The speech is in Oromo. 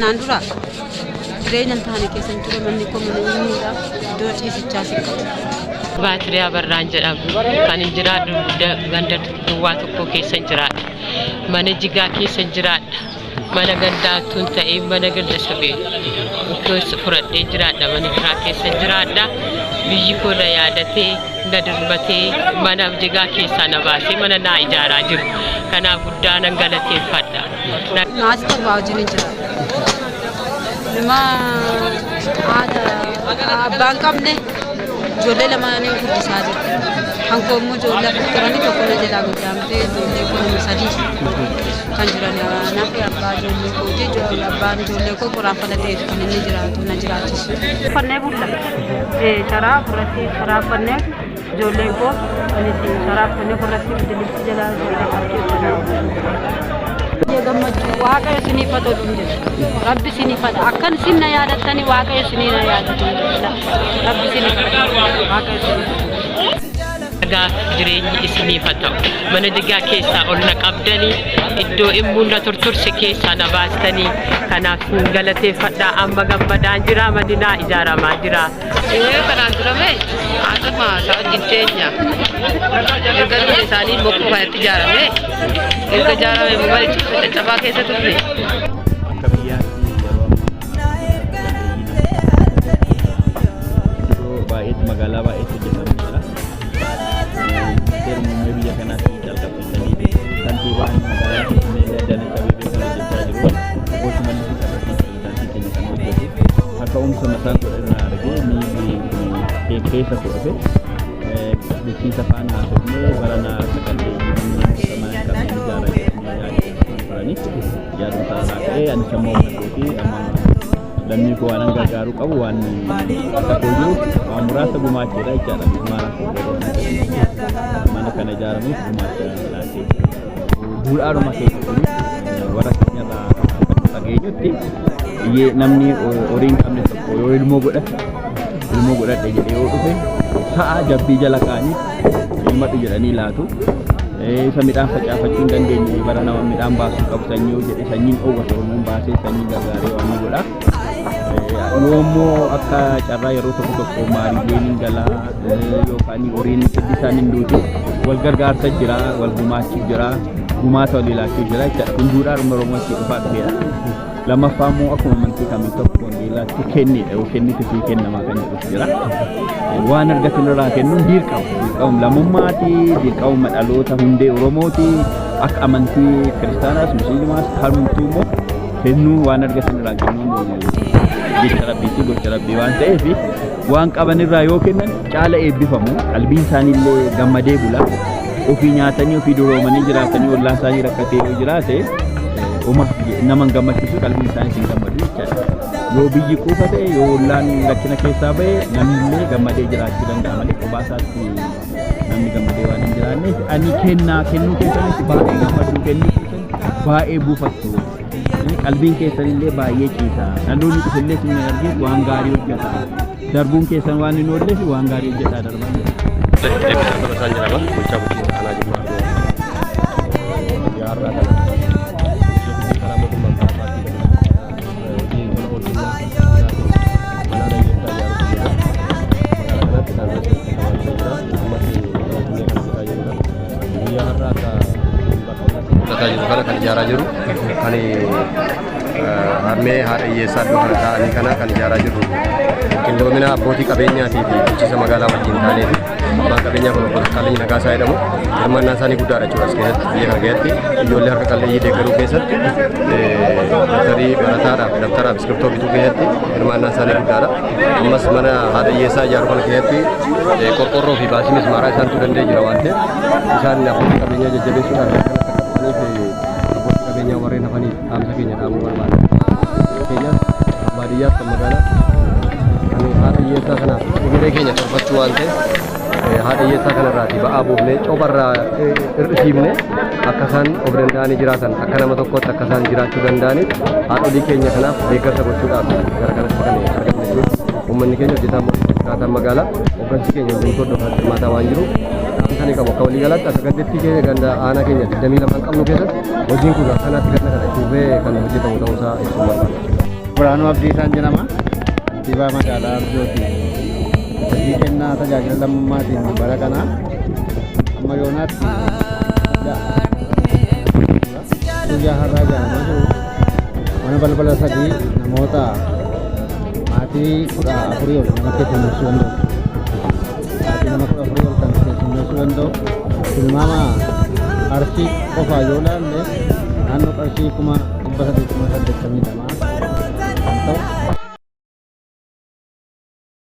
Nandura jireenya taane keessan ture manni komuniidha iddoo ciisichaa sikkatu. Baatiriyaa barraan jedhamu kan jiraadhu ganda duwwaa tokko keessa jiraadha. Mana jigaa keessa jiraadha. Mana gandaatuun ta'ee mana ganda sabee keessa furadhee jiraadha. Mana biraa keessa jiraadha. Biyyi koo na yaadatee na dirbatee mana jigaa keessaa na baasee mana naa ijaaraa jiru. Kanaaf guddaa nan galateeffadha. Naasi torba wajjin jiraadha. Nama abbaan qabne ijoollee lamaanii guddisaa jirti. Hankoo immoo ijoollee afur turanii tokko na jalaa guddaamtee ijoollee kun sadii kan jiran naaf abbaa ijoollee kooti abbaan ijoollee koo qoraanfalatee kan inni jiraatu na jiraachisu. Fannee bulla sharaa furratti sharaa fannee ijoolleen koo sharaa fannee furratti dilibsi jalaa ijoollee gammachuu waaqa isiniif haa tolu jedha. Rabbi isiniif haa akkan isin na yaadattanii waaqa isinii na yaadatu jedha. Rabbi isiniif waaqa isiniif. Gaaf jireenyi isiniif haa ta'u. Mana jigaa keessaa ol na qabdanii iddoo immoo na tortorse keessaa na baastanii kanaaf galateeffadhaa amma gammadaan jira madinaa ijaaramaa jira. Kanaan durame akkuma sa'a jiddeenya galmi isaanii bokkuu fayyaatti ijaarame erga ijaarame mumalichi caccabaa keessa turre. Baay'eetti magaalaa baay'eetti hojjetamu jira. Seerummaa biyya kanaatti jalqabsiisanii kantiibaan magaalaa Finfinnee Adaanech Abeebee kan hojjechaa jiru. Gosa malli pirezidaantii keenya kan hojjetu akka humna mataa godhannaa argee ni keessa fudhate bulchiinsa faana haasofnee baranaa saqallee mana qabnee ijaaranii yaadota ta'ee ani sammuu uummatee amma lammii koo waan gargaaruu qabu waan akka jiru waan muraasa gumaacheedha jechaadha. Mana kana ijaaramuuf gumaacha laatee bu'uuraadhuma keessatti warra keenyarraa dhageenyutti namni horii hin qabne tokko yoo ilmoo godhadhe jedhee yoo dhufe sa'a jabbii jala kaa'anii ilmadhu jedhanii laatu. Isa midhaan facaafachuu hin dandeenye bara nama midhaan baasuu qabu sanyii yoo jedhe sanyiin dhoowwata Oromoon baasee sanyii gargaaree waan godha. Yoommoo akka carraa yeroo tokko maariileen galaa yookaan horiin isaan hin duuti wal gargaarsa jira wal gumaachi jira gumaata walii laachuu jira jechaadha. Kun duudhaan Oromootti dhufaa dhufeedha. Lammaffaa immoo akkuma amantii kamii tokko wangeelaatti kennidha yoo kennite sii kennamaa kan jedhu jira. Waan argatan irraa kennuun dirqama lammummaati dirqama dhaloota hundee Oromooti akka amantii kiristaanaas musliimaas harmumtuu immoo kennuu waan argatan irraa kennuun jecha rabbiitti gocha rabbii waan ta'eef waan qaban irraa yoo kennan caala eebbifamu qalbiin isaaniillee gammadee bula ofii nyaatanii ofii duroomanii jiraatanii ollaa isaanii rakkatee yoo jiraate nama gammachiisu qalbiin isaanii hin gammadu jechaadha. Yoo biyyi quufa ta'e yoo ollaan rakkina keessaa ba'e namnillee gammadee jiraachuu danda'a malee qobaasaatti namni gammadee waan hin jiraanneef ani kennuu keessanis baay'ee gammadu kennuu keessan baay'ee buufattu qalbiin keessanillee baay'ee ciisa dhaloonni dhufillee isin argee waan gaarii hojjeta darbuun keessan waan hin oolleef waan gaarii hojjetaa darban jedha. Isaan jedhama bulchaa bulchiinsa aanaa Jimmaa yaarraa kana karaa mootummaa karaa paartii kan ijaarraa jiru kan harmee haadha hiyyeessaa iddoo kana ta'anii kana kan ijaarraa jiru qindoomina abbootii qabeenyaatii fi bulchiinsa magaalaa wajjin taaneeti. Abbaan qabeenyaa kun obbo Qaalleenyi Nagaasaa jedhamu hirmaannaan isaanii guddaadha jechuudha. As keessatti biyya kana keessatti ijoollee harka qalleeyyii deeggaruu keessatti dabtarii barataadhaaf dabtaraaf iskiriptoo bituu keessatti hirmaannaan isaanii guddaadha. Ammas mana haadha hiyyeessaa ijaaruu kana keessatti qorqorroo fi baasii mismaaraa isaantu danda'ee jira waan ta'eef isaan abbootii qabeenyaa jajjabeessuudhaan abbootii qabeenyaa warreen hafaniif dhaamsa keenya dhaamuu barbaada. Keenyas baadiyyaaf kan magaalaa kan haadha hiyyeessaa kanaaf umurii keenya torbachuu waan ta'eef haadha hiyyeessaa kanarraati ba'aa buufnee cobarraa hir'isiifne akka isaan of danda'anii jiraatan akka nama tokkotti akka isaan jiraachuu danda'aniif haadholii keenya kanaaf deeggarsa gochuudhaaf gara kanatti kan argamne jechuudha. Uummanni keenya hojjetaa mootummaa magaalaa hooggansi keenya hundumtuu hordofaa hirmaataa waan jiruuf kan qabu akka waliigalaatti akka gaddeettii keenya ganda aanaa keenya 22 qabnu keessatti hojiin kun akkanatti ganna kana itti fufee kan hojjetamu ta'uusaa ibsuu barbaada. Biraanuu Abdiisaan jedhama. Kantiibaa magaalaa Arjooti. Hojii kennaa tajaajila lammummaatiin bara kana amma yoonaatti guyyaa har'aa ijaaramaa jiru. Mana balbala sadii namoota maatii 14 ol nama keessummeessuu danda'u. Maatii nama 14 ol kan keessummeessuu danda'u. Tilmaama Arsii qofaa yoo ilaalle naannoo qarshii 382 kan ta'u